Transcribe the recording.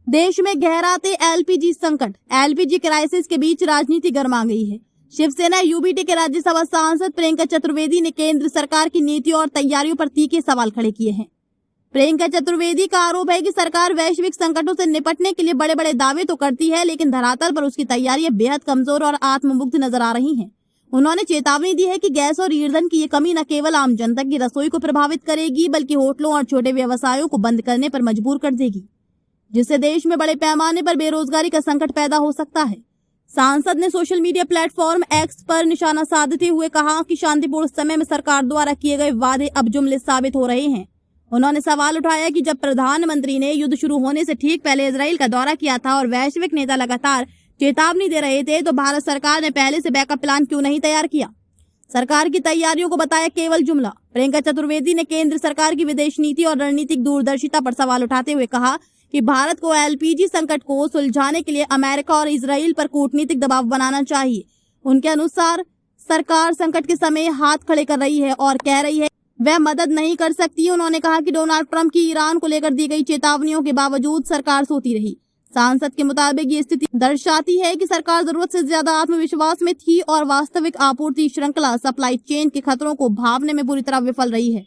देश में गहराते एलपीजी संकट। एलपीजी क्राइसिस के बीच राजनीति गर्मा गई है। शिवसेना यूबीटी के राज्यसभा सांसद प्रियंका चतुर्वेदी ने केंद्र सरकार की नीतियों और तैयारियों पर तीखे सवाल खड़े किए हैं। प्रियंका चतुर्वेदी का आरोप है कि सरकार वैश्विक संकटों से निपटने के लिए बड़े बड़े दावे तो करती है, लेकिन धरातल पर उसकी तैयारियां बेहद कमजोर और आत्ममुग्ध नजर आ रही हैं। उन्होंने चेतावनी दी है कि गैस और ईंधन की ये कमी न केवल आम जनता की रसोई को प्रभावित करेगी, बल्कि होटलों और छोटे व्यवसायों को बंद करने पर मजबूर कर देगी, जिससे देश में बड़े पैमाने पर बेरोजगारी का संकट पैदा हो सकता है। सांसद ने सोशल मीडिया प्लेटफॉर्म एक्स पर निशाना साधते हुए कहा कि शांतिपूर्ण समय में सरकार द्वारा किए गए वादे अब जुमले साबित हो रहे हैं। उन्होंने सवाल उठाया कि जब प्रधानमंत्री ने युद्ध शुरू होने से ठीक पहले इजराइल का दौरा किया था और वैश्विक नेता लगातार चेतावनी दे रहे थे, तो भारत सरकार ने पहले से बैकअप प्लान क्यों नहीं तैयार किया? सरकार की तैयारियों को बताया केवल जुमला। प्रियंका चतुर्वेदी ने केंद्र सरकार की विदेश नीति और रणनीतिक दूरदर्शिता पर सवाल उठाते हुए कहा कि भारत को एलपीजी संकट को सुलझाने के लिए अमेरिका और इजराइल पर कूटनीतिक दबाव बनाना चाहिए। उनके अनुसार सरकार संकट के समय हाथ खड़े कर रही है और कह रही है वह मदद नहीं कर सकती। उन्होंने कहा कि डोनाल्ड ट्रंप की ईरान को लेकर दी गई चेतावनियों के बावजूद सरकार सोती रही। सांसद के मुताबिक ये स्थिति दर्शाती है कि सरकार जरूरत से ज्यादा आत्मविश्वास में थी और वास्तविक आपूर्ति श्रृंखला सप्लाई चेन के खतरों को भांपने में पूरी तरह विफल रही है।